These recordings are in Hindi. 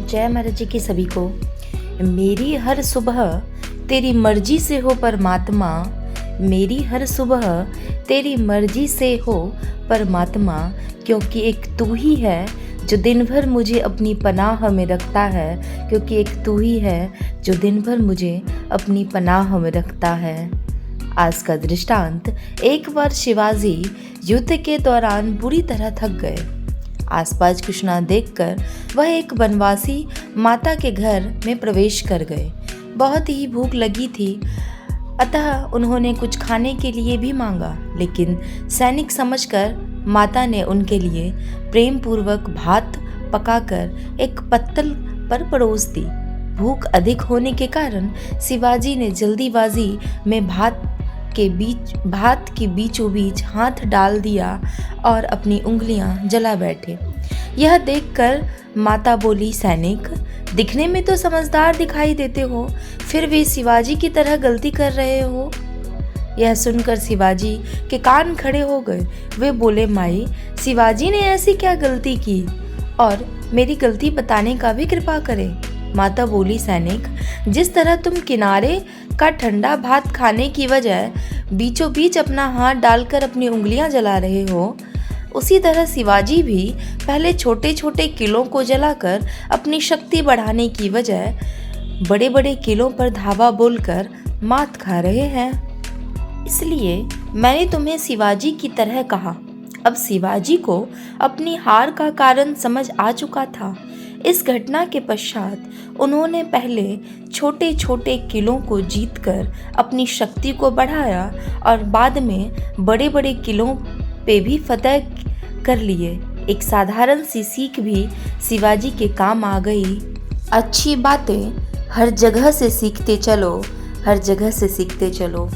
जय महाराज जी की सभी को। मेरी हर सुबह तेरी मर्जी से हो परमात्मा, मेरी हर सुबह तेरी मर्जी से हो परमात्मा, क्योंकि एक तू ही है जो दिन भर मुझे अपनी पनाह में रखता है, क्योंकि एक तू ही है जो दिन भर मुझे अपनी पनाह में रखता है। आज का दृष्टांत, एक बार शिवाजी युद्ध के दौरान बुरी तरह थक गए। आसपास कुछ ना देखकर वह एक वनवासी माता के घर में प्रवेश कर गए। बहुत ही भूख लगी थी, अतः उन्होंने कुछ खाने के लिए भी मांगा, लेकिन सैनिक समझकर माता ने उनके लिए प्रेम पूर्वक भात पकाकर एक पत्तल पर परोस दी। भूख अधिक होने के कारण शिवाजी ने जल्दीबाजी में भात के बीचों बीच हाथ डाल दिया और अपनी उंगलियां जला बैठे। यह देखकर माता बोली, सैनिक, दिखने में तो समझदार दिखाई देते हो, फिर भी शिवाजी की तरह गलती कर रहे हो। यह सुनकर शिवाजी के कान खड़े हो गए। वे बोले, माई, शिवाजी ने ऐसी क्या गलती की, और मेरी गलती बताने का भी कृपा करें। माता बोली, सैनिक, जिस तरह तुम किनारे का ठंडा भात खाने की वजह बीचों बीच अपना हाथ डालकर अपनी उंगलियां जला रहे हो, उसी तरह शिवाजी भी पहले छोटे छोटे किलों को जलाकर अपनी शक्ति बढ़ाने की वजह बड़े बड़े किलों पर धावा बोलकर मात खा रहे हैं। इसलिए मैंने तुम्हें शिवाजी की तरह कहा। अब शिवाजी को अपनी हार का कारण समझ आ चुका था। इस घटना के पश्चात उन्होंने पहले छोटे छोटे किलों को जीतकर अपनी शक्ति को बढ़ाया और बाद में बड़े बड़े किलों पे भी फतह कर लिए। एक साधारण सी सीख भी शिवाजी के काम आ गई। अच्छी बातें हर जगह से सीखते चलो, हर जगह से सीखते चलो।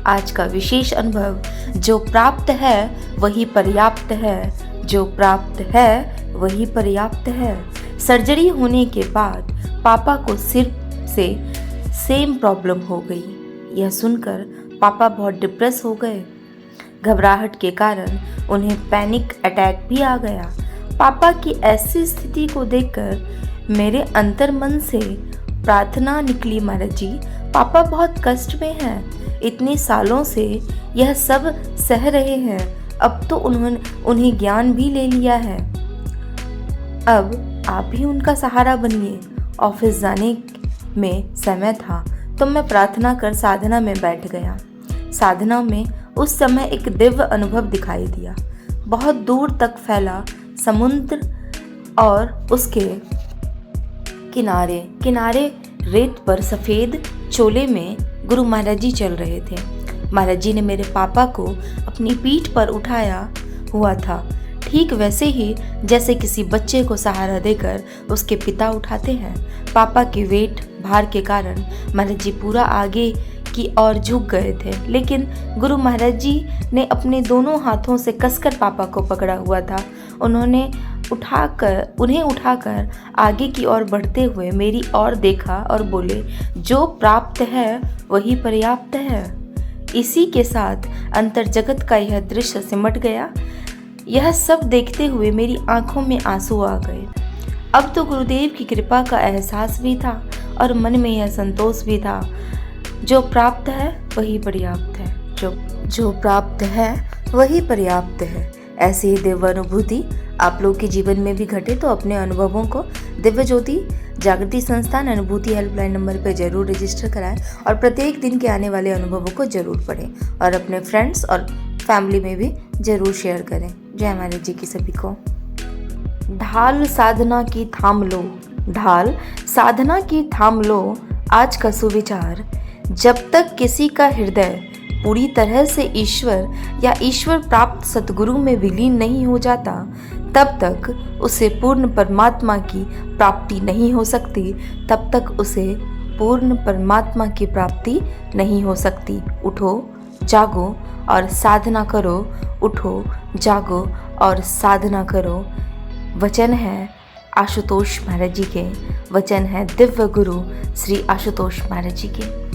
आज का विशेष अनुभव, जो प्राप्त है वही पर्याप्त है, जो प्राप्त है वही पर्याप्त है। सर्जरी होने के बाद पापा को सिर से सेम प्रॉब्लम हो गई। यह सुनकर पापा बहुत डिप्रेस हो गए। घबराहट के कारण उन्हें पैनिक अटैक भी आ गया। पापा की ऐसी स्थिति को देखकर मेरे अंतर्मन से प्रार्थना निकली, महाराज जी, पापा बहुत कष्ट में हैं। इतने सालों से यह सब सह रहे हैं, अब तो उन्हें ज्ञान भी ले लिया है। अब आप ही उनका सहारा बनिए। ऑफिस जाने में समय था तो मैं प्रार्थना कर साधना में बैठ गया। साधना में उस समय एक दिव्य अनुभव दिखाई दिया। बहुत दूर तक फैला समुद्र और उसके किनारे किनारे रेत पर सफ़ेद चोले में गुरु महाराज जी चल रहे थे। महाराज जी ने मेरे पापा को अपनी पीठ पर उठाया हुआ था, ठीक वैसे ही जैसे किसी बच्चे को सहारा देकर उसके पिता उठाते हैं। पापा के वेट भार के कारण महाराज जी पूरा आगे की ओर झुक गए थे, लेकिन गुरु महाराज जी ने अपने दोनों हाथों से कसकर पापा को पकड़ा हुआ था। उन्हें उठाकर आगे की ओर बढ़ते हुए मेरी ओर देखा और बोले, जो प्राप्त है वही पर्याप्त है। इसी के साथ अंतर जगत का यह दृश्य सिमट गया। यह सब देखते हुए मेरी आंखों में आंसू आ गए। अब तो गुरुदेव की कृपा का एहसास भी था और मन में यह संतोष भी था, जो प्राप्त है वही पर्याप्त है, जो प्राप्त है वही पर्याप्त है। ऐसी ही दिव्य अनुभूति आप लोग के जीवन में भी घटे तो अपने अनुभवों को दिव्य ज्योति जागृति संस्थान अनुभूति हेल्पलाइन नंबर पर जरूर रजिस्टर कराएं और प्रत्येक दिन के आने वाले अनुभवों को जरूर पढ़ें और अपने फ्रेंड्स और फैमिली में भी जरूर शेयर करें। जय महाराज जी की सभी को। ढाल साधना की थाम लो, ढाल साधना की थाम लो। आज का सुविचार, जब तक किसी का हृदय पूरी तरह से ईश्वर या ईश्वर प्राप्त सतगुरु में विलीन नहीं हो जाता, तब तक उसे पूर्ण परमात्मा की प्राप्ति नहीं हो सकती, तब तक उसे पूर्ण परमात्मा की प्राप्ति नहीं हो सकती। उठो, जागो और साधना करो, उठो, जागो और साधना करो। वचन है आशुतोष महाराज जी के, वचन है दिव्य गुरु श्री आशुतोष महाराज जी के।